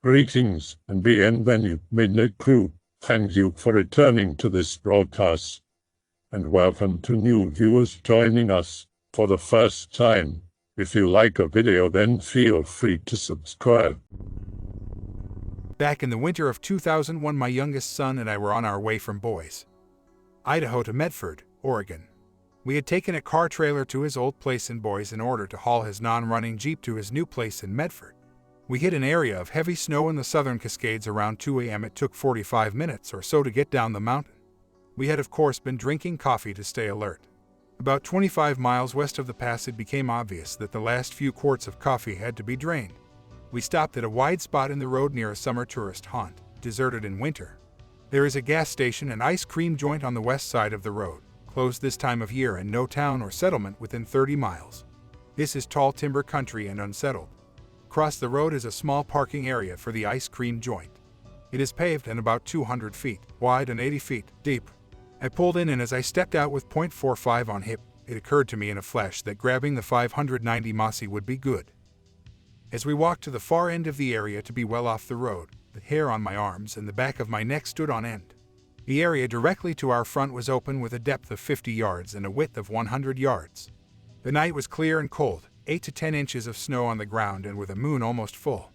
Greetings and bienvenue, Midnight Crew. Thank you for returning to this broadcast. And welcome to new viewers joining us for the first time. If you like a video, then feel free to subscribe. Back in the winter of 2001, my youngest son and I were on our way from Boise, Idaho to Medford, Oregon. We had taken a car trailer to his old place in Boise in order to haul his non-running Jeep to his new place in Medford. We hit an area of heavy snow in the southern Cascades around 2 a.m. It took 45 minutes or so to get down the mountain. We had of course been drinking coffee to stay alert. About 25 miles west of the pass, it became obvious that the last few quarts of coffee had to be drained. We stopped at a wide spot in the road near a summer tourist haunt, deserted in winter. There is a gas station and ice cream joint on the west side of the road, closed this time of year, and no town or settlement within 30 miles. This is tall timber country and unsettled. Across the road is a small parking area for the ice cream joint. It is paved and about 200 feet wide and 80 feet deep. I pulled in, and as I stepped out with .45 on hip, it occurred to me in a flash that grabbing the 590 Mossy would be good. As we walked to the far end of the area to be well off the road, the hair on my arms and the back of my neck stood on end. The area directly to our front was open with a depth of 50 yards and a width of 100 yards. The night was clear and cold, 8 to 10 inches of snow on the ground and with a moon almost full,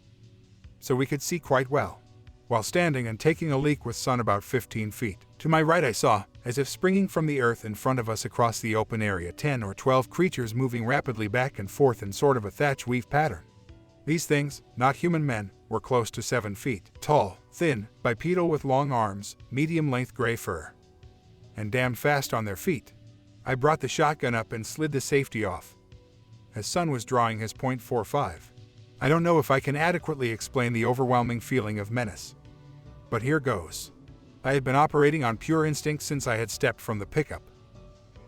so we could see quite well. While standing and taking a leak with sun about 15 feet to my right, I saw, as if springing from the earth in front of us across the open area, 10 or 12 creatures moving rapidly back and forth in sort of a thatch weave pattern. These things, not human men, were close to 7 feet tall, thin, bipedal with long arms, medium-length gray fur, and damned fast on their feet. I brought the shotgun up and slid the safety off, as son was drawing his .45. I don't know if I can adequately explain the overwhelming feeling of menace, but here goes. I had been operating on pure instinct since I had stepped from the pickup.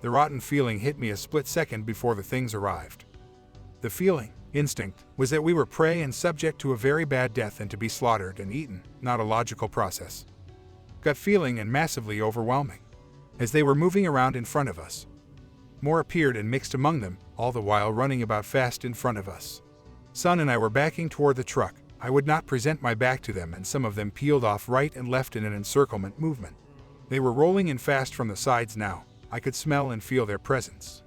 The rotten feeling hit me a split second before the things arrived. The feeling, instinct, was that we were prey and subject to a very bad death and to be slaughtered and eaten, not a logical process. Gut feeling and massively overwhelming. As they were moving around in front of us, more appeared and mixed among them, all the while running about fast in front of us. Son and I were backing toward the truck. I would not present my back to them, and some of them peeled off right and left in an encirclement movement. They were rolling in fast from the sides now. I could smell and feel their presence.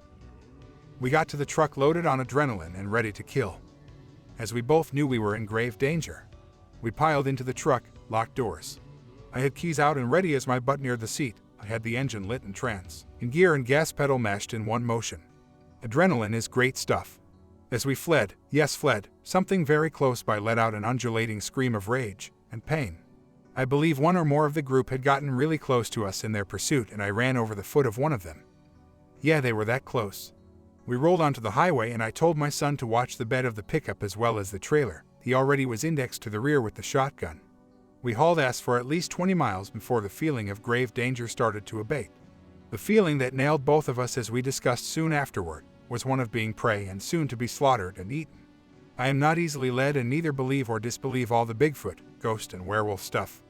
We got to the truck loaded on adrenaline and ready to kill, as we both knew we were in grave danger. We piled into the truck, locked doors. I had keys out and ready as my butt neared the seat. I had the engine lit and trans in gear and gas pedal mashed in one motion. Adrenaline is great stuff. As we fled, yes fled, something very close by let out an undulating scream of rage and pain. I believe one or more of the group had gotten really close to us in their pursuit, and I ran over the foot of one of them. Yeah, they were that close. We rolled onto the highway, and I told my son to watch the bed of the pickup as well as the trailer. He already was indexed to the rear with the shotgun. We hauled ass for at least 20 miles before the feeling of grave danger started to abate. The feeling that nailed both of us, as we discussed soon afterward, was one of being prey and soon to be slaughtered and eaten. I am not easily led and neither believe or disbelieve all the Bigfoot, ghost, and werewolf stuff.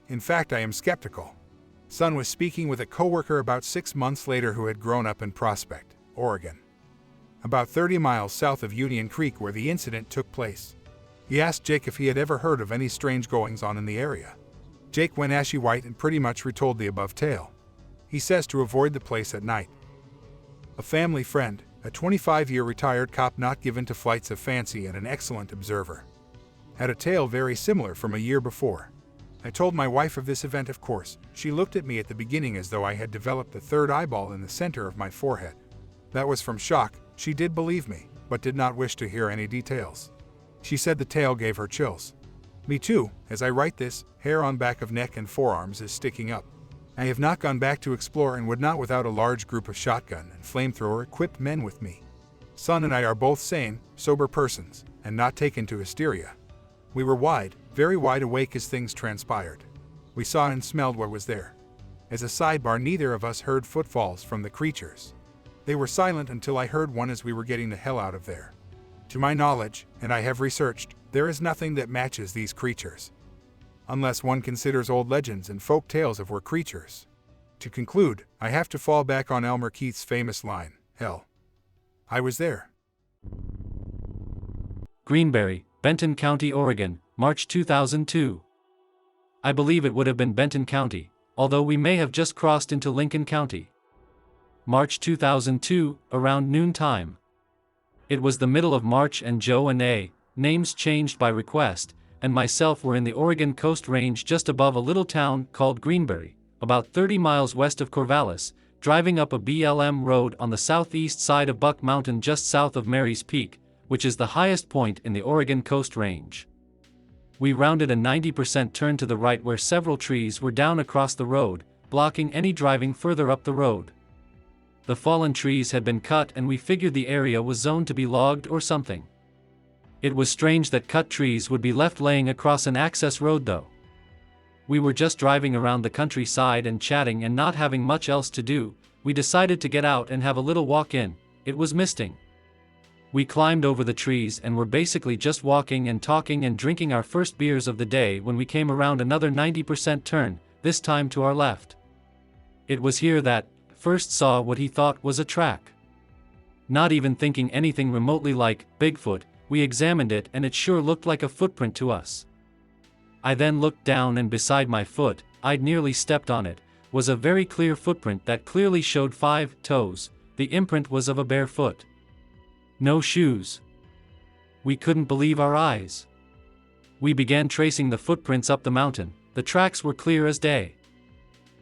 In fact, I am skeptical. Son was speaking with a coworker about 6 months later who had grown up in Prospect, Oregon, about 30 miles south of Union Creek where the incident took place. He asked Jake if he had ever heard of any strange goings-on in the area. Jake went ashy white and pretty much retold the above tale. He says to avoid the place at night. A family friend, a 25-year retired cop not given to flights of fancy and an excellent observer, had a tale very similar from a year before. I told my wife of this event, of course. She looked at me at the beginning as though I had developed a third eyeball in the center of my forehead. That was from shock. She did believe me, but did not wish to hear any details. She said the tale gave her chills. Me too. As I write this, hair on back of neck and forearms is sticking up. I have not gone back to explore and would not without a large group of shotgun and flamethrower-equipped men with me. Son and I are both sane, sober persons, and not taken to hysteria. We were wide, very wide awake as things transpired. We saw and smelled what was there. As a sidebar, neither of us heard footfalls from the creatures. They were silent until I heard one as we were getting the hell out of there. To my knowledge, and I have researched, there is nothing that matches these creatures, unless one considers old legends and folk tales of were creatures. To conclude, I have to fall back on Elmer Keith's famous line, "Hell, I was there." Greenberry, Benton County, Oregon, March 2002. I believe it would have been Benton County, although we may have just crossed into Lincoln County. March 2002, around noontime. It was the middle of March and Joe and A, names changed by request, and myself were in the Oregon Coast Range just above a little town called Greenberry, about 30 miles west of Corvallis, driving up a BLM road on the southeast side of Buck Mountain just south of Mary's Peak, which is the highest point in the Oregon Coast Range. We rounded a 90% turn to the right where several trees were down across the road, blocking any driving further up the road. The fallen trees had been cut and we figured the area was zoned to be logged or something. It was strange that cut trees would be left laying across an access road though. We were just driving around the countryside and chatting and not having much else to do. We decided to get out and have a little walk in. It was misting. We climbed over the trees and were basically just walking and talking and drinking our first beers of the day when we came around another 90% turn, this time to our left. It was here that first saw what he thought was a track. Not even thinking anything remotely like Bigfoot, we examined it and it sure looked like a footprint to us. I then looked down and beside my foot, I'd nearly stepped on it, was a very clear footprint that clearly showed 5 toes. The imprint was of a bare foot. No shoes. We couldn't believe our eyes. We began tracing the footprints up the mountain. The tracks were clear as day.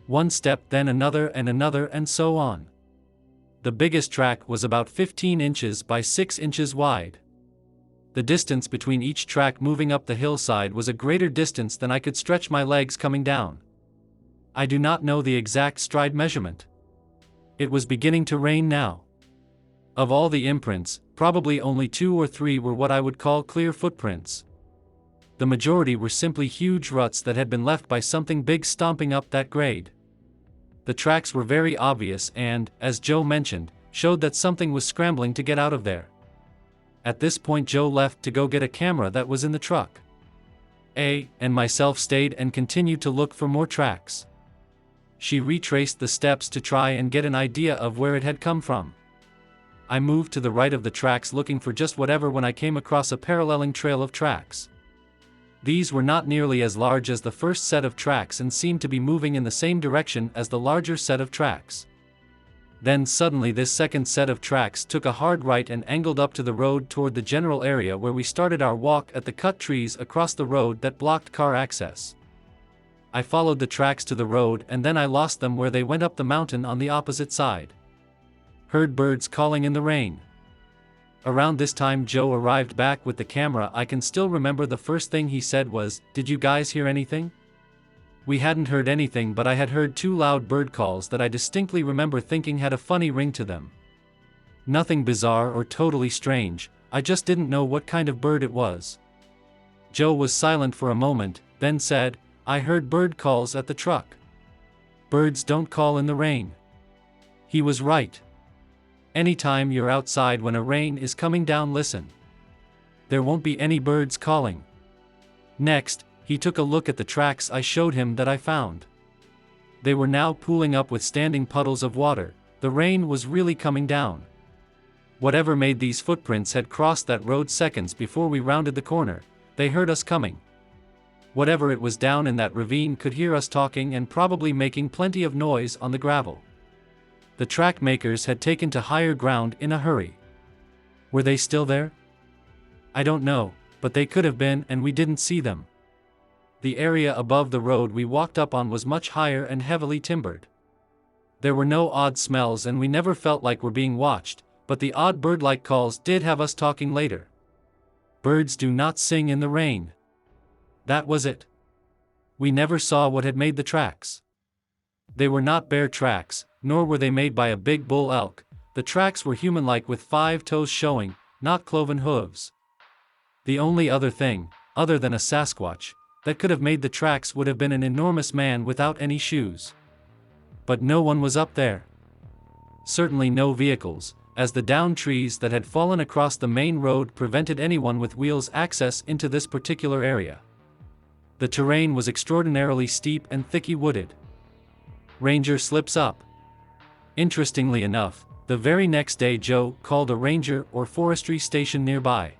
One step, then another, and so on. The biggest track was about 15 inches by 6 inches wide. The distance between each track moving up the hillside was a greater distance than I could stretch my legs coming down. I do not know the exact stride measurement. It was beginning to rain now. Of all the imprints, probably only 2 or 3 were what I would call clear footprints. The majority were simply huge ruts that had been left by something big stomping up that grade. The tracks were very obvious and, as Joe mentioned, showed that something was scrambling to get out of there. At this point Joe left to go get a camera that was in the truck. A and myself stayed and continued to look for more tracks. She retraced the steps to try and get an idea of where it had come from. I moved to the right of the tracks looking for just whatever when I came across a paralleling trail of tracks. These were not nearly as large as the first set of tracks and seemed to be moving in the same direction as the larger set of tracks. Then suddenly this second set of tracks took a hard right and angled up to the road toward the general area where we started our walk at the cut trees across the road that blocked car access. I followed the tracks to the road and then I lost them where they went up the mountain on the opposite side. Heard birds calling in the rain. Around this time Joe arrived back with the camera. I can still remember the first thing he said was, "Did you guys hear anything?" We hadn't heard anything, but I had heard 2 loud bird calls that I distinctly remember thinking had a funny ring to them. Nothing bizarre or totally strange, I just didn't know what kind of bird it was. Joe was silent for a moment, then said, "I heard bird calls at the truck. Birds don't call in the rain." He was right. Anytime you're outside when a rain is coming down, listen. There won't be any birds calling. Next, he took a look at the tracks I showed him that I found. They were now pooling up with standing puddles of water. The rain was really coming down. Whatever made these footprints had crossed that road seconds before we rounded the corner. They heard us coming. Whatever it was down in that ravine could hear us talking and probably making plenty of noise on the gravel. The track makers had taken to higher ground in a hurry. Were they still there? I don't know, but they could have been and we didn't see them. The area above the road we walked up on was much higher and heavily timbered. There were no odd smells and we never felt like we're being watched, but the odd bird-like calls did have us talking later. Birds do not sing in the rain. That was it. We never saw what had made the tracks. They were not bear tracks, nor were they made by a big bull elk. The tracks were human-like with 5 toes showing, not cloven hooves. The only other thing, other than a Sasquatch, that could have made the tracks would have been an enormous man without any shoes. But no one was up there. Certainly no vehicles, as the downed trees that had fallen across the main road prevented anyone with wheels access into this particular area. The terrain was extraordinarily steep and thickly wooded. Ranger slips up. Interestingly enough, the very next day Joe called a ranger or forestry station nearby.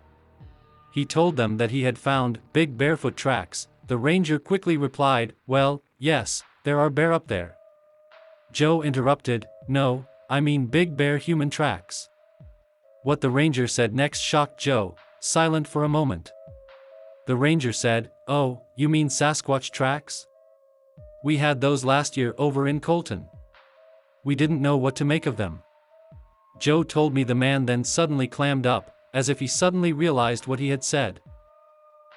He told them that he had found big barefoot tracks. The ranger quickly replied, "Well, yes, there are bear up there." Joe interrupted, "No, I mean big bear human tracks." What the ranger said next shocked Joe, silent for a moment. The ranger said, "Oh, you mean Sasquatch tracks? We had those last year over in Colton. We didn't know what to make of them." Joe told me the man then suddenly clammed up, as if he suddenly realized what he had said.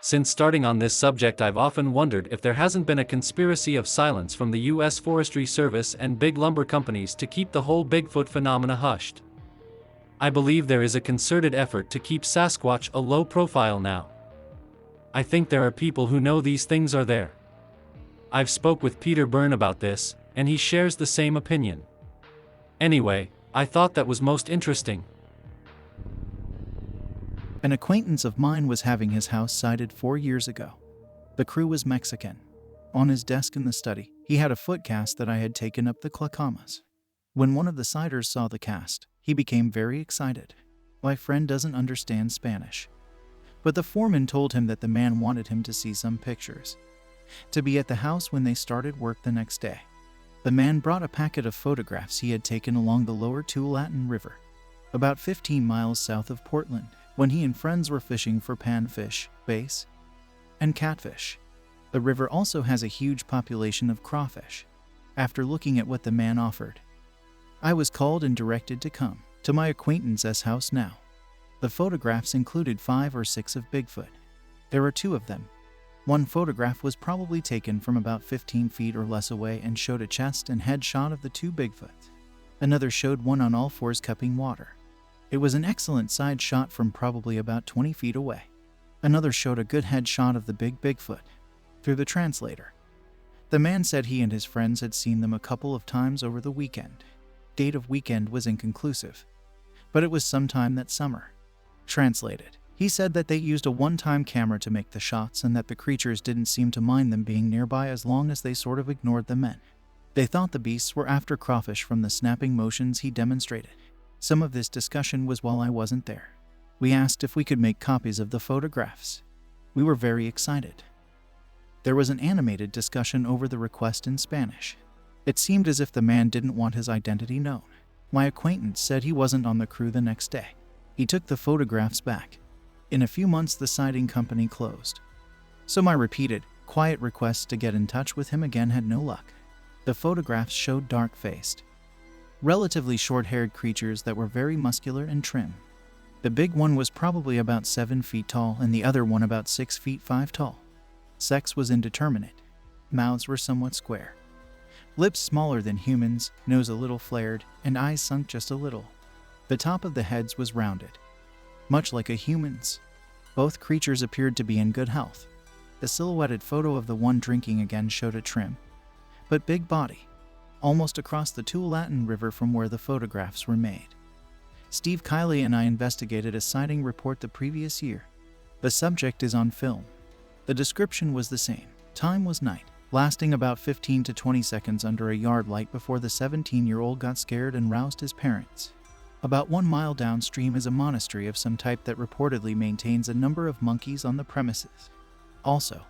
Since starting on this subject, I've often wondered if there hasn't been a conspiracy of silence from the U.S. Forestry Service and big lumber companies to keep the whole Bigfoot phenomena hushed. I believe there is a concerted effort to keep Sasquatch a low profile now. I think there are people who know these things are there. I've spoke with Peter Byrne about this, and he shares the same opinion. Anyway, I thought that was most interesting. An acquaintance of mine was having his house sighted 4 years ago. The crew was Mexican. On his desk in the study, he had a foot cast that I had taken up the Clackamas. When one of the sighters saw the cast, he became very excited. My friend doesn't understand Spanish, but the foreman told him that the man wanted him to see some pictures, to be at the house when they started work the next day. The man brought a packet of photographs he had taken along the lower Tualatin River, about 15 miles south of Portland, when he and friends were fishing for panfish, bass, and catfish. The river also has a huge population of crawfish. After looking at what the man offered, I was called and directed to come to my acquaintance's house now. The photographs included 5 or 6 of Bigfoot. There are 2 of them. One photograph was probably taken from about 15 feet or less away and showed a chest and head shot of the 2 Bigfoot. Another showed one on all fours cupping water. It was an excellent side shot from probably about 20 feet away. Another showed a good head shot of the big Bigfoot through the translator. The man said he and his friends had seen them a couple of times over the weekend. Date of weekend was inconclusive, but it was sometime that summer. Translated, he said that they used a one-time camera to make the shots and that the creatures didn't seem to mind them being nearby as long as they sort of ignored the men. They thought the beasts were after crawfish from the snapping motions he demonstrated. Some of this discussion was while I wasn't there. We asked if we could make copies of the photographs. We were very excited. There was an animated discussion over the request in Spanish. It seemed as if the man didn't want his identity known. My acquaintance said he wasn't on the crew the next day. He took the photographs back. In a few months, the sighting company closed. So my repeated, quiet requests to get in touch with him again had no luck. The photographs showed dark-faced, relatively short-haired creatures that were very muscular and trim. The big one was probably about 7 feet tall and the other one about 6 feet 5 tall. Sex was indeterminate. Mouths were somewhat square. Lips smaller than humans, nose a little flared, and eyes sunk just a little. The top of the heads was rounded, much like a human's. Both creatures appeared to be in good health. The silhouetted photo of the one drinking again showed a trim, but big body, almost across the Tualatin River from where the photographs were made. Steve Kiley and I investigated a sighting report the previous year. The subject is on film. The description was the same. Time was night, lasting about 15 to 20 seconds under a yard light before the 17-year-old got scared and roused his parents. About 1 mile downstream is a monastery of some type that reportedly maintains a number of monkeys on the premises. Also,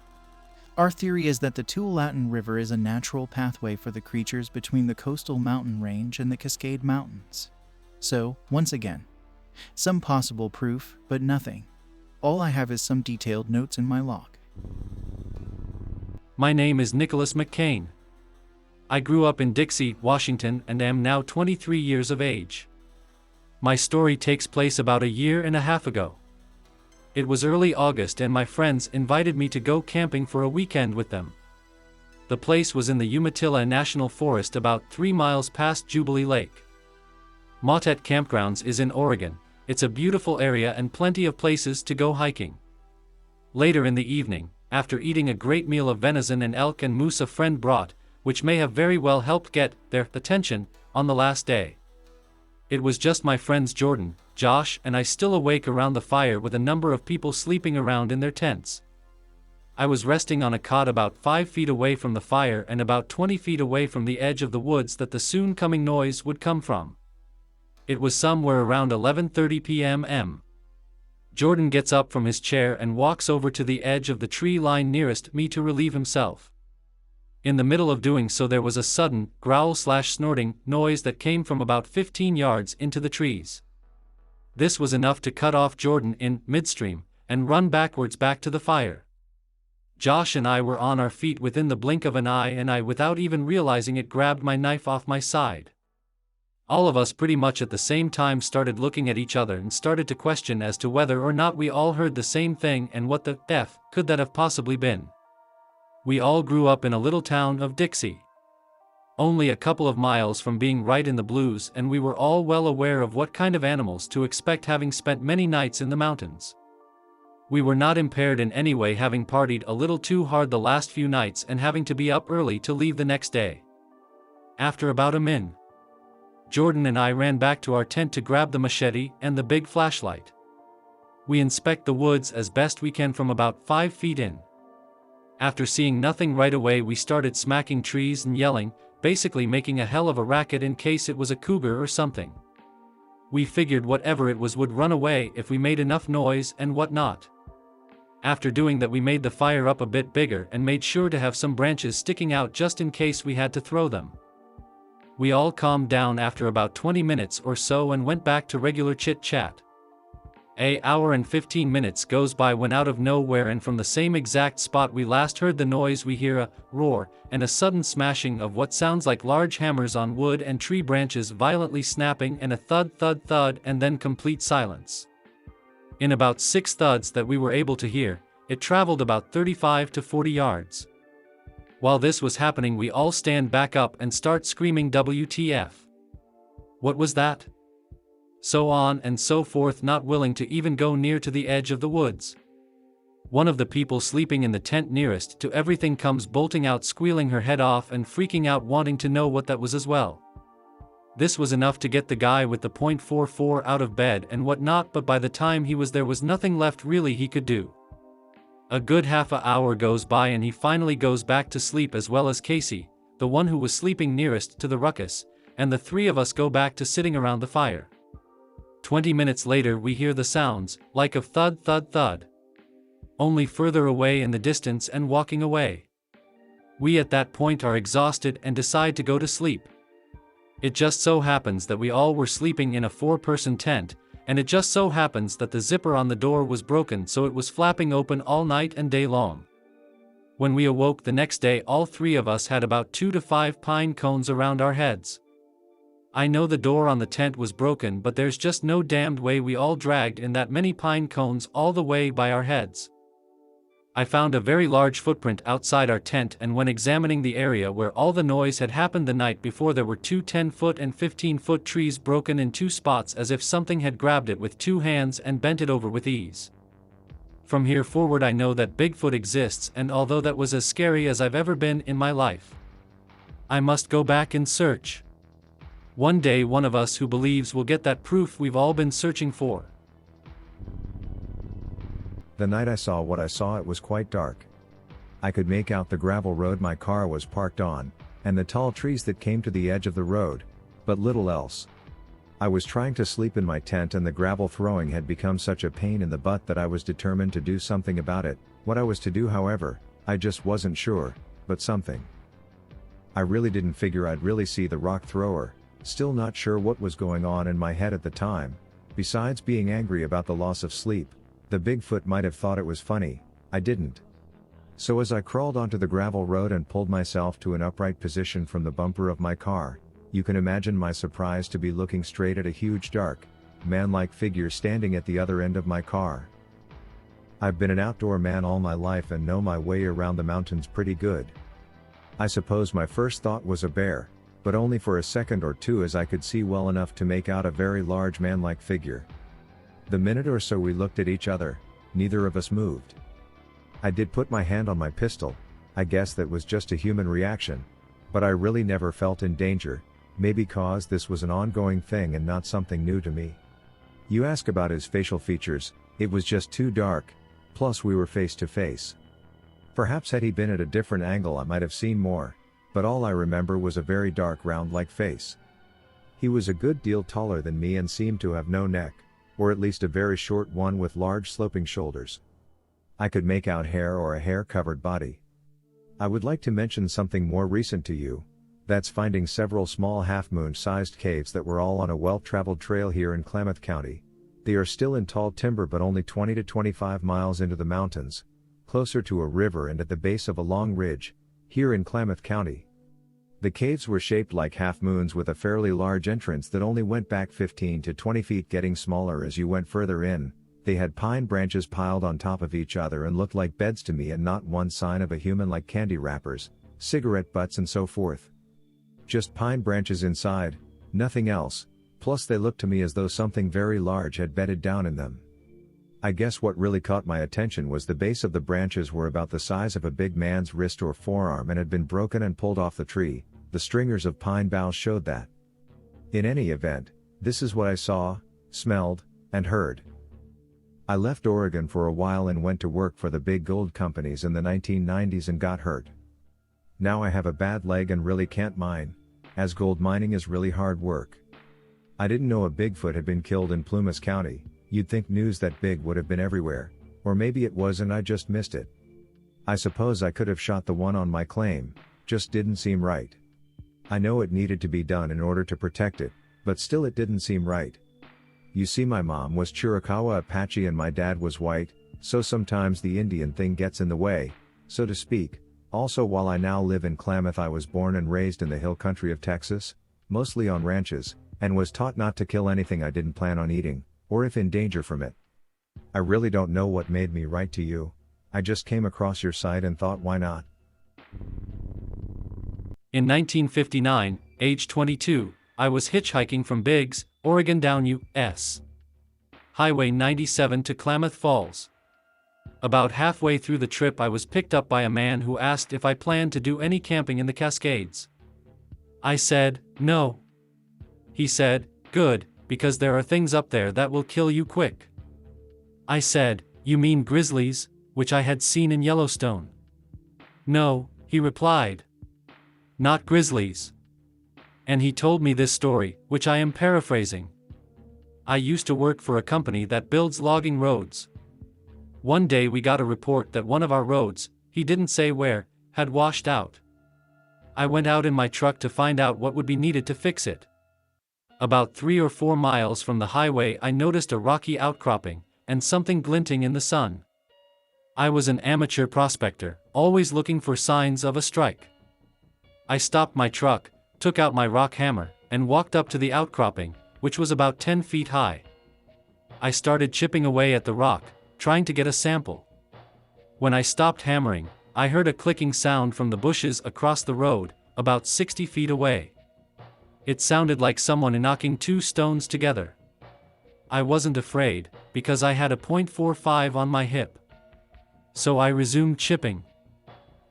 our theory is that the Tualatin River is a natural pathway for the creatures between the coastal mountain range and the Cascade Mountains. So, once again, some possible proof, but nothing. All I have is some detailed notes in my log. My name is Nicholas McCain. I grew up in Dixie, Washington, and am now 23 years of age. My story takes place about a year and a half ago. It was early August and my friends invited me to go camping for a weekend with them. The place was in the Umatilla National Forest about 3 miles past Jubilee Lake. Motet Campgrounds is in Oregon. It's a beautiful area and plenty of places to go hiking. Later in the evening, after eating a great meal of venison and elk and moose a friend brought, which may have very well helped get their attention on the last day. It was just my friends Jordan, Josh, and I still awake around the fire with a number of people sleeping around in their tents. I was resting on a cot about 5 feet away from the fire and about 20 feet away from the edge of the woods that the soon coming noise would come from. It was somewhere around 11:30 p.m. Jordan gets up from his chair and walks over to the edge of the tree line nearest me to relieve himself. In the middle of doing so there was a sudden, growl/snorting noise that came from about 15 yards into the trees. This was enough to cut off Jordan in midstream, and run backwards back to the fire. Josh and I were on our feet within the blink of an eye, and I, without even realizing it, grabbed my knife off my side. All of us pretty much at the same time started looking at each other and started to question as to whether or not we all heard the same thing and what the F could that have possibly been. We all grew up in a little town of Dixie, only a couple of miles from being right in the blues, and we were all well aware of what kind of animals to expect, having spent many nights in the mountains. We were not impaired in any way, having partied a little too hard the last few nights and having to be up early to leave the next day. After about a min, Jordan and I ran back to our tent to grab the machete and the big flashlight. We inspect the woods as best we can from about 5 feet in. After seeing nothing right away, we started smacking trees and yelling, basically making a hell of a racket in case it was a cougar or something. We figured whatever it was would run away if we made enough noise and whatnot. After doing that, we made the fire up a bit bigger and made sure to have some branches sticking out just in case we had to throw them. We all calmed down after about 20 minutes or so and went back to regular chit-chat. An hour and 15 minutes goes by when out of nowhere and from the same exact spot we last heard the noise, we hear a roar and a sudden smashing of what sounds like large hammers on wood and tree branches violently snapping, and a thud thud thud, and then complete silence. In about 6 thuds that we were able to hear, it traveled about 35 to 40 yards. While this was happening, we all stand back up and start screaming, WTF? What was that? So on and so forth, not willing to even go near to the edge of the woods. One of the people sleeping in the tent nearest to everything comes bolting out, squealing her head off and freaking out, wanting to know what that was as well. This was enough to get the guy with the .44 out of bed and whatnot, but by the time he was there was nothing left really he could do. A good half an hour goes by and he finally goes back to sleep, as well as Casey, the one who was sleeping nearest to the ruckus, and the 3 of us go back to sitting around the fire. 20 minutes later we hear the sounds, like of thud thud thud, only further away in the distance and walking away. We at that point are exhausted and decide to go to sleep. It just so happens that we all were sleeping in a 4-person tent, and it just so happens that the zipper on the door was broken, so it was flapping open all night and day long. When we awoke the next day, all 3 of us had about 2 to 5 pine cones around our heads. I know the door on the tent was broken, but there's just no damned way we all dragged in that many pine cones all the way by our heads. I found a very large footprint outside our tent, and when examining the area where all the noise had happened the night before, there were 2 10-foot and 15-foot trees broken in 2 spots, as if something had grabbed it with 2 hands and bent it over with ease. From here forward I know that Bigfoot exists, and although that was as scary as I've ever been in my life, I must go back and search. One day one of us who believes will get that proof we've all been searching for. The night I saw what I saw, it was quite dark. I could make out the gravel road my car was parked on, and the tall trees that came to the edge of the road, but little else. I was trying to sleep in my tent, and the gravel throwing had become such a pain in the butt that I was determined to do something about it. What I was to do, however, I just wasn't sure, but something. I really didn't figure I'd really see the rock thrower. Still not sure what was going on in my head at the time. Besides being angry about the loss of sleep, the Bigfoot might have thought it was funny. I didn't. So as I crawled onto the gravel road and pulled myself to an upright position from the bumper of my car, you can imagine my surprise to be looking straight at a huge dark, man-like figure standing at the other end of my car. I've been an outdoor man all my life and know my way around the mountains pretty good. I suppose my first thought was a bear, but only for a second or two, as I could see well enough to make out a very large man-like figure. The minute or so we looked at each other, neither of us moved. I did put my hand on my pistol. I guess that was just a human reaction, but I really never felt in danger, maybe cause this was an ongoing thing and not something new to me. You ask about his facial features, it was just too dark, plus we were face to face. Perhaps had he been at a different angle I might have seen more, but all I remember was a very dark round-like face. He was a good deal taller than me and seemed to have no neck, or at least a very short one with large sloping shoulders. I could make out hair or a hair-covered body. I would like to mention something more recent to you. That's finding several small half-moon-sized caves that were all on a well-traveled trail here in Klamath County. They are still in tall timber but only 20 to 25 miles into the mountains, closer to a river and at the base of a long ridge, here in Klamath County. The caves were shaped like half-moons with a fairly large entrance that only went back 15 to 20 feet, getting smaller as you went further in. They had pine branches piled on top of each other and looked like beds to me, and not one sign of a human, like candy wrappers, cigarette butts and so forth. Just pine branches inside, nothing else, plus they looked to me as though something very large had bedded down in them. I guess what really caught my attention was the base of the branches were about the size of a big man's wrist or forearm and had been broken and pulled off the tree. The stringers of pine boughs showed that. In any event, this is what I saw, smelled, and heard. I left Oregon for a while and went to work for the big gold companies in the 1990s and got hurt. Now I have a bad leg and really can't mine, as gold mining is really hard work. I didn't know a Bigfoot had been killed in Klamath County. You'd think news that big would have been everywhere, or maybe it was and I just missed it. I suppose I could have shot the one on my claim, just didn't seem right. I know it needed to be done in order to protect it, but still it didn't seem right. You see, my mom was Chiricahua Apache and my dad was white, so sometimes the Indian thing gets in the way, so to speak. Also, while I now live in Klamath, I was born and raised in the hill country of Texas, mostly on ranches, and was taught not to kill anything I didn't plan on eating, or if in danger from it. I really don't know what made me write to you. I just came across your site and thought, why not? In 1959, age 22, I was hitchhiking from Biggs, Oregon down U.S. Highway 97 to Klamath Falls. About halfway through the trip, I was picked up by a man who asked if I planned to do any camping in the Cascades. I said, no. He said, good, because there are things up there that will kill you quick. I said, you mean grizzlies, which I had seen in Yellowstone? No, he replied. Not grizzlies. And he told me this story, which I am paraphrasing. I used to work for a company that builds logging roads. One day we got a report that one of our roads, he didn't say where, had washed out. I went out in my truck to find out what would be needed to fix it. About 3 or 4 miles from the highway, I noticed a rocky outcropping, and something glinting in the sun. I was an amateur prospector, always looking for signs of a strike. I stopped my truck, took out my rock hammer, and walked up to the outcropping, which was about 10 feet high. I started chipping away at the rock, trying to get a sample. When I stopped hammering, I heard a clicking sound from the bushes across the road, about 60 feet away. It sounded like someone knocking 2 stones together. I wasn't afraid, because I had a .45 on my hip. So I resumed chipping.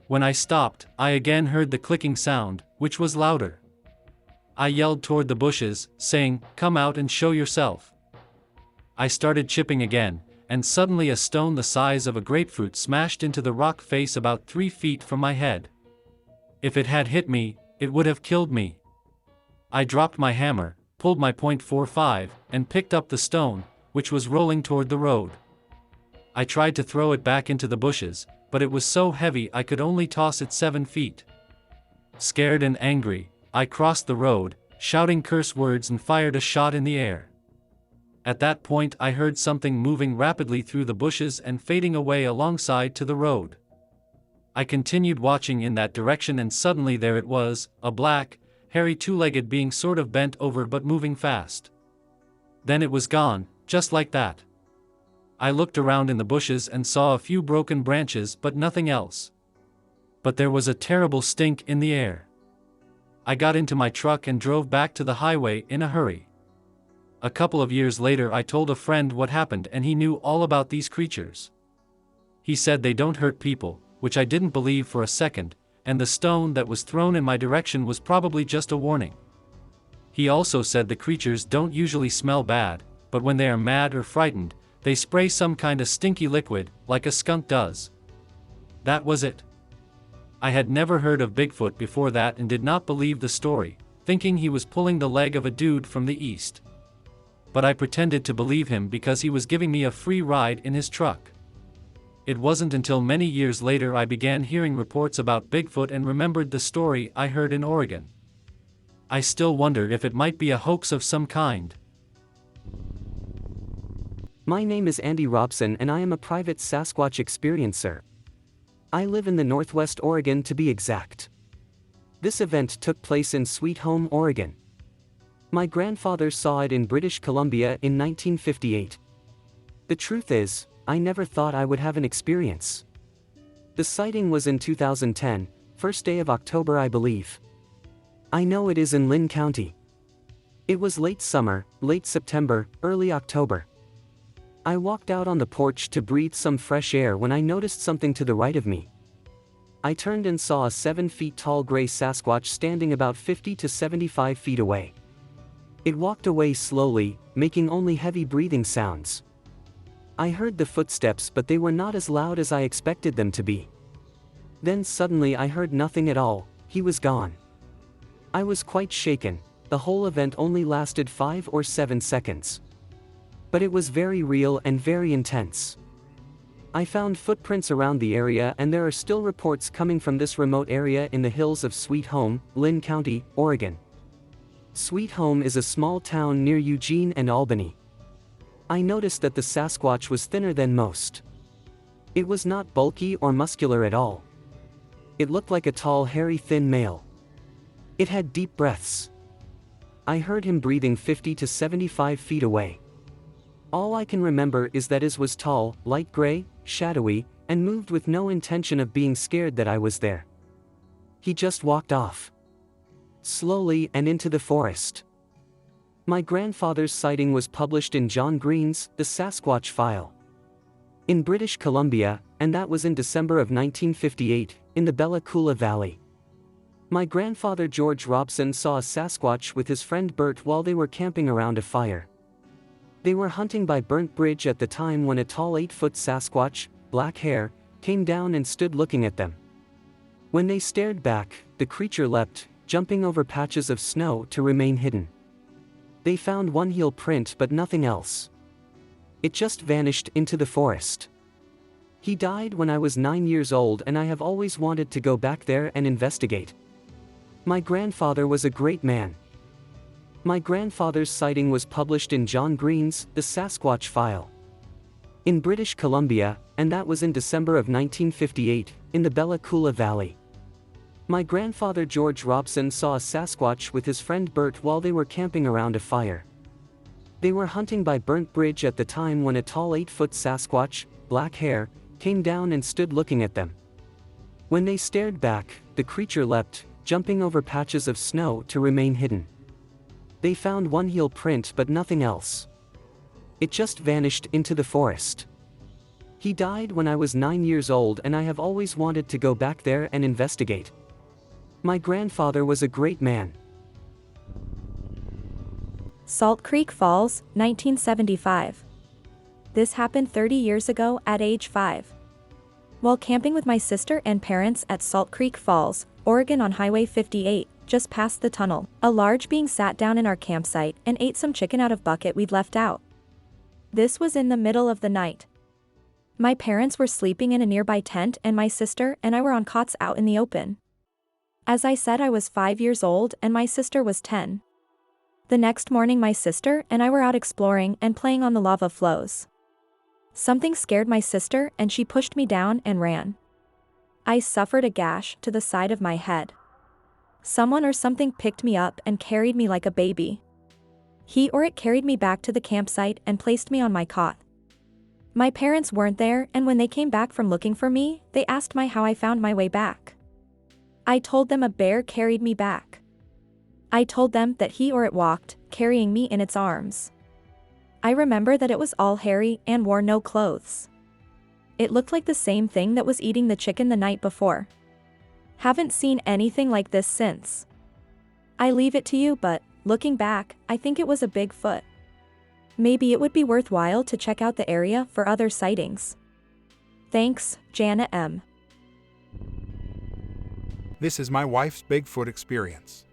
When I stopped, I again heard the clicking sound, which was louder. I yelled toward the bushes, saying, "Come out and show yourself." I started chipping again, and suddenly a stone the size of a grapefruit smashed into the rock face about 3 feet from my head. If it had hit me, it would have killed me. I dropped my hammer, pulled my .45, and picked up the stone, which was rolling toward the road. I tried to throw it back into the bushes, but it was so heavy I could only toss it 7 feet. Scared and angry, I crossed the road, shouting curse words and fired a shot in the air. At that point I heard something moving rapidly through the bushes and fading away alongside to the road. I continued watching in that direction, and suddenly there it was, a black, hairy two-legged being, sort of bent over but moving fast. Then it was gone, just like that. I looked around in the bushes and saw a few broken branches but nothing else. But there was a terrible stink in the air. I got into my truck and drove back to the highway in a hurry. A couple of years later I told a friend what happened, and he knew all about these creatures. He said they don't hurt people, which I didn't believe for a second, and the stone that was thrown in my direction was probably just a warning. He also said the creatures don't usually smell bad, but when they are mad or frightened, they spray some kind of stinky liquid, like a skunk does. That was it. I had never heard of Bigfoot before that and did not believe the story, thinking he was pulling the leg of a dude from the east. but I pretended to believe him because he was giving me a free ride in his truck. It wasn't until many years later I began hearing reports about Bigfoot and remembered the story I heard in Oregon. I still wonder if it might be a hoax of some kind. My name is Andy Robson and I am a private Sasquatch experiencer. I live in the Northwest Oregon to be exact. This event took place in Sweet Home, Oregon. My grandfather saw it in British Columbia in 1958. The truth is, I never thought I would have an experience. The sighting was in 2010, first day of October I believe. I know it is in Linje County. It was late summer, late September, early October. I walked out on the porch to breathe some fresh air when I noticed something to the right of me. I turned and saw a 7 feet tall gray Sasquatch standing about 50 to 75 feet away. It walked away slowly, making only heavy breathing sounds. I heard the footsteps but they were not as loud as I expected them to be. Then suddenly I heard nothing at all, he was gone. I was quite shaken. The whole event only lasted 5 or 7 seconds. But it was very real and very intense. I found footprints around the area and there are still reports coming from this remote area in the hills of Sweet Home, Linje County, Oregon. Sweet Home is a small town near Eugene and Albany. I noticed that the Sasquatch was thinner than most. It was not bulky or muscular at all. It looked like a tall, hairy, thin male. It had deep breaths. I heard him breathing 50 to 75 feet away. All I can remember is that his was tall, light gray, shadowy, and moved with no intention of being scared that I was there. He just walked off. Slowly and into the forest. My grandfather's sighting was published in John Green's The Sasquatch File. In British Columbia, and that was in December of 1958, in the Bella Coola Valley. My grandfather George Robson saw a Sasquatch with his friend Bert while they were camping around a fire. They were hunting by Burnt Bridge at the time when a tall 8-foot Sasquatch, black hair, came down and stood looking at them. When they stared back, the creature leapt, jumping over patches of snow to remain hidden. They found one heel print but nothing else. It just vanished into the forest. He died when I was 9 years old and I have always wanted to go back there and investigate. My grandfather was a great man. My grandfather's sighting was published in John Green's The Sasquatch File. In British Columbia, and that was in December of 1958, in the Bella Coola Valley. My grandfather George Robson saw a Sasquatch with his friend Bert while they were camping around a fire. They were hunting by Burnt Bridge at the time when a tall 8-foot Sasquatch, black hair, came down and stood looking at them. When they stared back, the creature leapt, jumping over patches of snow to remain hidden. They found one heel print but nothing else. It just vanished into the forest. He died when I was 9 years old and I have always wanted to go back there and investigate. My grandfather was a great man. Salt Creek Falls, 1975. This happened 30 years ago at age 5. While camping with my sister and parents at Salt Creek Falls, Oregon on Highway 58, just past the tunnel, a large being sat down in our campsite and ate some chicken out of bucket we'd left out. This was in the middle of the night. My parents were sleeping in a nearby tent and my sister and I were on cots out in the open. As I said, I was 5 years old and my sister was 10. The next morning my sister and I were out exploring and playing on the lava flows. Something scared my sister and she pushed me down and ran. I suffered a gash to the side of my head. Someone or something picked me up and carried me like a baby. He or it carried me back to the campsite and placed me on my cot. My parents weren't there and when they came back from looking for me, they asked me how I found my way back. I told them a bear carried me back. I told them that he or it walked, carrying me in its arms. I remember that it was all hairy and wore no clothes. It looked like the same thing that was eating the chicken the night before. Haven't seen anything like this since. I leave it to you, but, looking back, I think it was a Bigfoot. Maybe it would be worthwhile to check out the area for other sightings. Thanks, Jana M. This is my wife's Bigfoot experience.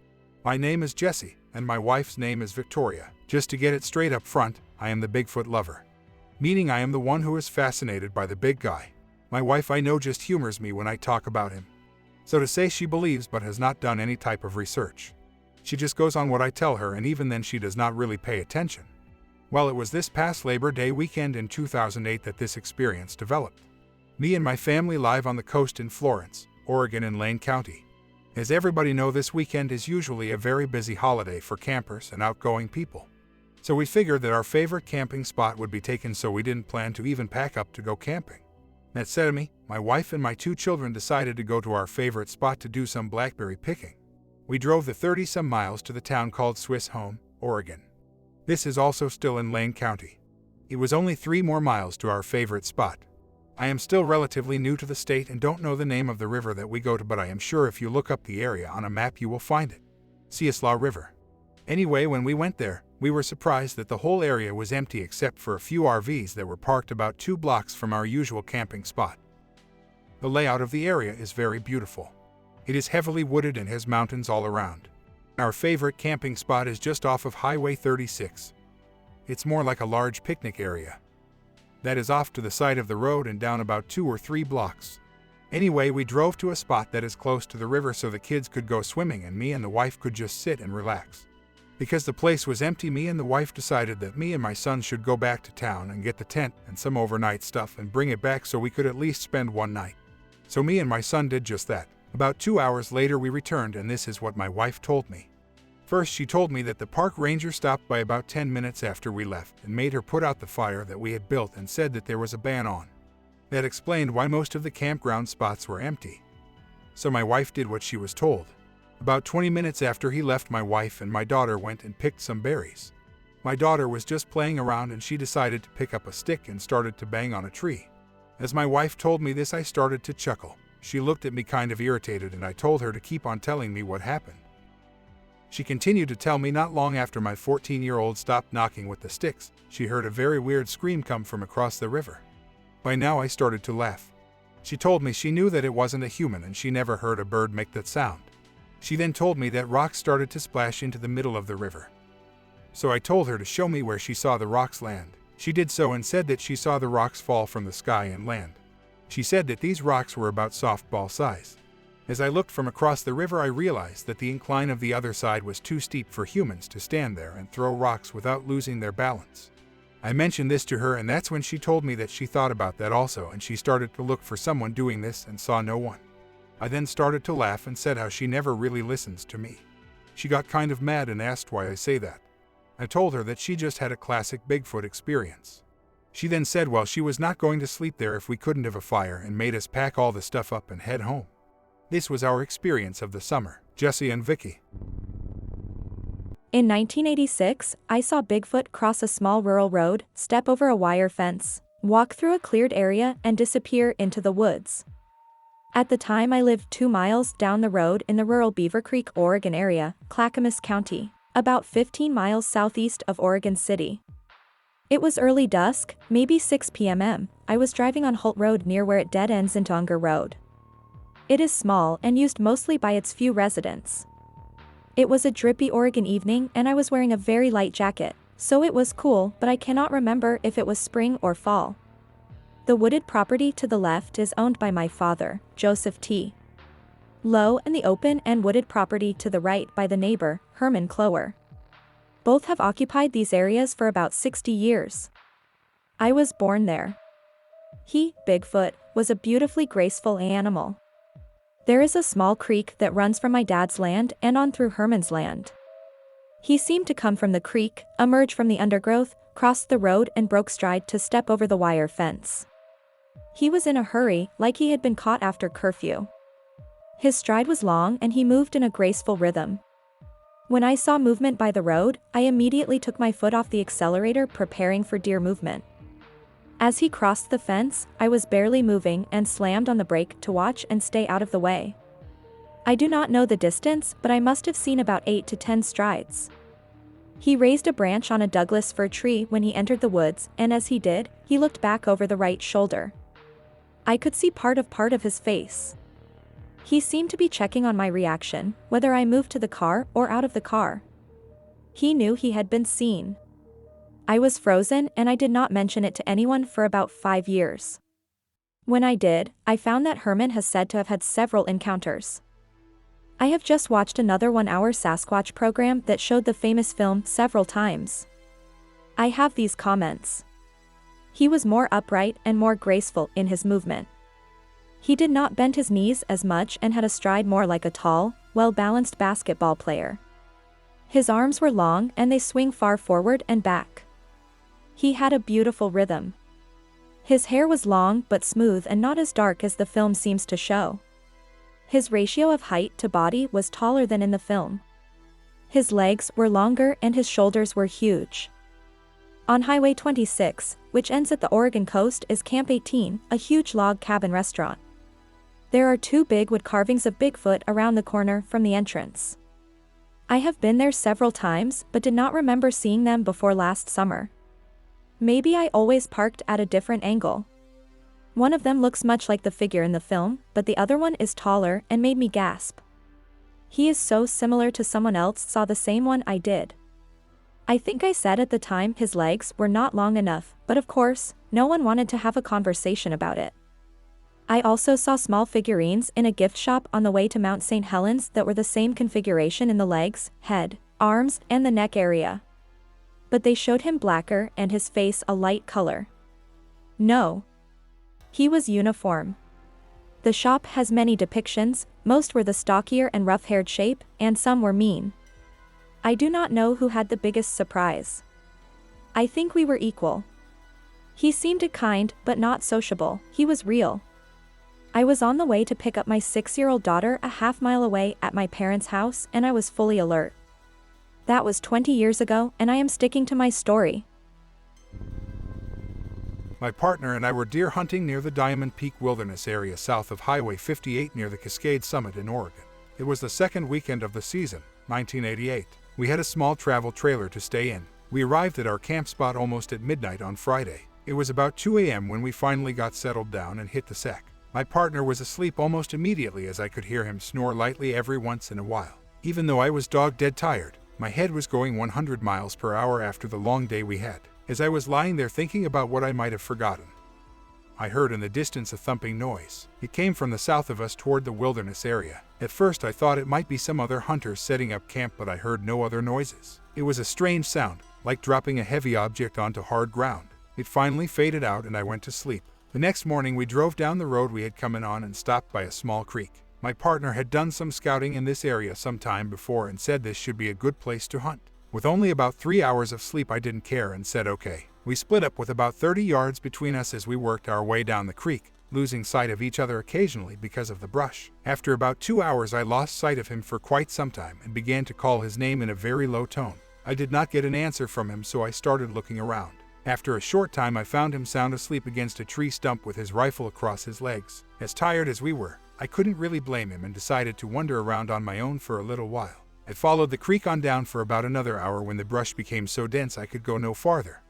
My name is Jessie, and my wife's name is Victoria, Just to get it straight up front, I am the Bigfoot lover. Meaning I am the one who is fascinated by the big guy. My wife I know just humors me when I talk about him. So to say she believes but has not done any type of research. She just goes on what I tell her, and even then she does not really pay attention. Well, it was this past Labor Day weekend in 2008 that this experience developed. Me and my family live on the coast in Florence, Oregon in Lane County. As everybody know, this weekend is usually a very busy holiday for campers and outgoing people. So we figured that our favorite camping spot would be taken, so we didn't plan to even pack up to go camping. That said of me, my wife and my 2 children decided to go to our favorite spot to do some blackberry picking. We drove the 30-some miles to the town called Swiss Home, Oregon. This is also still in Lane County. It was only 3 more miles to our favorite spot. I am still relatively new to the state and don't know the name of the river that we go to, but I am sure if you look up the area on a map you will find it. Siaslaw River. Anyway, when we went there, we were surprised that the whole area was empty except for a few RVs that were parked about 2 blocks from our usual camping spot. The layout of the area is very beautiful. It is heavily wooded and has mountains all around. Our favorite camping spot is just off of Highway 36. It's more like a large picnic area. That is off to the side of the road and down about 2 or 3 blocks. Anyway, we drove to a spot that is close to the river so the kids could go swimming and me and the wife could just sit and relax. Because the place was empty, me and the wife decided that me and my son should go back to town and get the tent and some overnight stuff and bring it back so we could at least spend one night. So me and my son did just that. About 2 hours later we returned, and this is what my wife told me. First, she told me that the park ranger stopped by about 10 minutes after we left and made her put out the fire that we had built and said that there was a ban on. That explained why most of the campground spots were empty. So my wife did what she was told. About 20 minutes after he left, my wife and my daughter went and picked some berries. My daughter was just playing around and she decided to pick up a stick and started to bang on a tree. As my wife told me this, I started to chuckle. She looked at me kind of irritated and I told her to keep on telling me what happened. She continued to tell me not long after my 14-year-old stopped knocking with the sticks, she heard a very weird scream come from across the river. By now I started to laugh. She told me she knew that it wasn't a human and she never heard a bird make that sound. She then told me that rocks started to splash into the middle of the river. So I told her to show me where she saw the rocks land. She did so and said that she saw the rocks fall from the sky and land. She said that these rocks were about softball size. As I looked from across the river, I realized that the incline of the other side was too steep for humans to stand there and throw rocks without losing their balance. I mentioned this to her, and that's when she told me that she thought about that also, and she started to look for someone doing this and saw no one. I then started to laugh and said how she never really listens to me. She got kind of mad and asked why I say that. I told her that she just had a classic Bigfoot experience. She then said, well, she was not going to sleep there if we couldn't have a fire, and made us pack all the stuff up and head home. This was our experience of the summer. Jesse and Vicky. In 1986, I saw Bigfoot cross a small rural road, step over a wire fence, walk through a cleared area, and disappear into the woods. At the time, I lived 2 miles down the road in the rural Beaver Creek, Oregon area, Clackamas County, about 15 miles southeast of Oregon City. It was early dusk, maybe 6 p.m. I was driving on Holt Road near where it dead ends into Unger Road. It is small and used mostly by its few residents. It was a drippy Oregon evening and I was wearing a very light jacket, so it was cool, but I cannot remember if it was spring or fall. The wooded property to the left is owned by my father, Joseph T. Lowe, and the open and wooded property to the right by the neighbor, Herman Clower. Both have occupied these areas for about 60 years. I was born there. He, Bigfoot, was a beautifully graceful animal. There is a small creek that runs from my dad's land and on through Herman's land. He seemed to come from the creek, emerge from the undergrowth, crossed the road and broke stride to step over the wire fence. He was in a hurry, like he had been caught after curfew. His stride was long and he moved in a graceful rhythm. When I saw movement by the road, I immediately took my foot off the accelerator, preparing for deer movement. As he crossed the fence, I was barely moving and slammed on the brake to watch and stay out of the way. I do not know the distance, but I must have seen about 8 to 10 strides. He raised a branch on a Douglas fir tree when he entered the woods, and as he did, he looked back over the right shoulder. I could see part of his face. He seemed to be checking on my reaction, whether I moved to the car or out of the car. He knew he had been seen. I was frozen and I did not mention it to anyone for about 5 years. When I did, I found that Herman has said to have had several encounters. I have just watched another 1-hour Sasquatch program that showed the famous film several times. I have these comments. He was more upright and more graceful in his movement. He did not bend his knees as much and had a stride more like a tall, well-balanced basketball player. His arms were long and they swing far forward and back. He had a beautiful rhythm. His hair was long but smooth and not as dark as the film seems to show. His ratio of height to body was taller than in the film. His legs were longer and his shoulders were huge. On Highway 26, which ends at the Oregon coast, is Camp 18, a huge log cabin restaurant. There are 2 big wood carvings of Bigfoot around the corner from the entrance. I have been there several times but did not remember seeing them before last summer. Maybe I always parked at a different angle. One of them looks much like the figure in the film, but the other one is taller and made me gasp. He is so similar to someone else saw the same one I did. I think I said at the time his legs were not long enough, but of course, no one wanted to have a conversation about it. I also saw small figurines in a gift shop on the way to Mount St. Helens that were the same configuration in the legs, head, arms, and the neck area. But they showed him blacker and his face a light color. No. He was uniform. The shop has many depictions, most were the stockier and rough-haired shape, and some were mean. I do not know who had the biggest surprise. I think we were equal. He seemed kind but not sociable. He was real. I was on the way to pick up my 6-year-old daughter a half-mile away at my parents' house and I was fully alert. That was 20 years ago and I am sticking to my story. My partner and I were deer hunting near the Diamond Peak Wilderness area south of Highway 58 near the Cascade Summit in Oregon. It was the second weekend of the season, 1988. We had a small travel trailer to stay in. We arrived at our camp spot almost at midnight on Friday. It was about 2 a.m. when we finally got settled down and hit the sack. My partner was asleep almost immediately as I could hear him snore lightly every once in a while. Even though I was dog-dead tired, my head was going 100 miles per hour after the long day we had. As I was lying there thinking about what I might have forgotten, I heard in the distance a thumping noise. It came from the south of us toward the wilderness area. At first I thought it might be some other hunters setting up camp, but I heard no other noises. It was a strange sound, like dropping a heavy object onto hard ground. It finally faded out and I went to sleep. The next morning we drove down the road we had come in on and stopped by a small creek. My partner had done some scouting in this area some time before and said this should be a good place to hunt. With only about 3 hours of sleep I didn't care and said okay. We split up with about 30 yards between us as we worked our way down the creek, losing sight of each other occasionally because of the brush. After about 2 hours I lost sight of him for quite some time and began to call his name in a very low tone. I did not get an answer from him, so I started looking around. After a short time I found him sound asleep against a tree stump with his rifle across his legs. As tired as we were, I couldn't really blame him and decided to wander around on my own for a little while. I followed the creek on down for about another hour when the brush became so dense I could go no farther.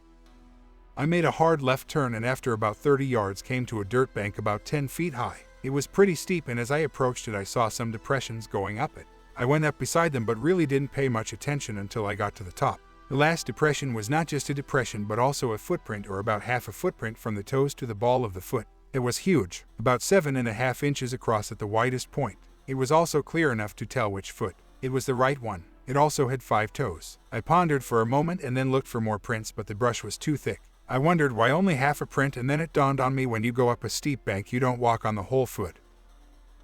I made a hard left turn and after about 30 yards came to a dirt bank about 10 feet high. It was pretty steep and as I approached it I saw some depressions going up it. I went up beside them but really didn't pay much attention until I got to the top. The last depression was not just a depression but also a footprint, or about half a footprint from the toes to the ball of the foot. It was huge, about 7.5 inches across at the widest point. It was also clear enough to tell which foot. It was the right one. It also had 5 toes. I pondered for a moment and then looked for more prints, but the brush was too thick. I wondered why only half a print, and then it dawned on me when you go up a steep bank you don't walk on the whole foot.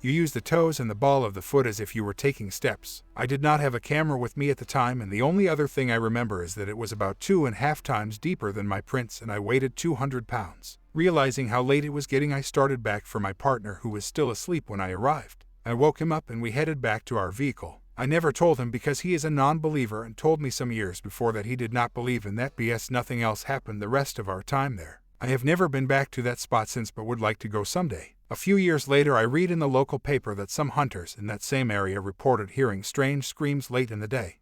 You use the toes and the ball of the foot as if you were taking steps. I did not have a camera with me at the time, and the only other thing I remember is that it was about 2.5 times deeper than my prints and I weighed 200 pounds. Realizing how late it was getting, I started back for my partner, who was still asleep when I arrived. I woke him up and we headed back to our vehicle. I never told him because he is a non-believer and told me some years before that he did not believe in that BS. Nothing else happened the rest of our time there. I have never been back to that spot since but would like to go someday. A few years later I read in the local paper that some hunters in that same area reported hearing strange screams late in the day.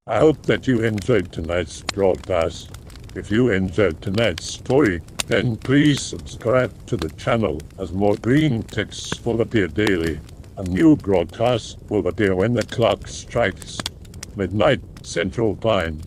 I hope that you enjoyed tonight's broadcast. If you enjoyed tonight's story, then please subscribe to the channel, as more Greentext will appear daily. A new broadcast will appear when the clock strikes midnight Central Time.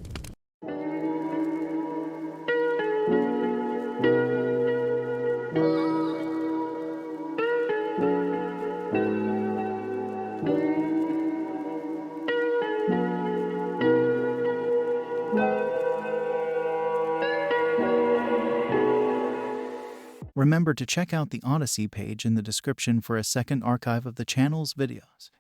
Remember to check out the Odyssey page in the description for a second archive of the channel's videos.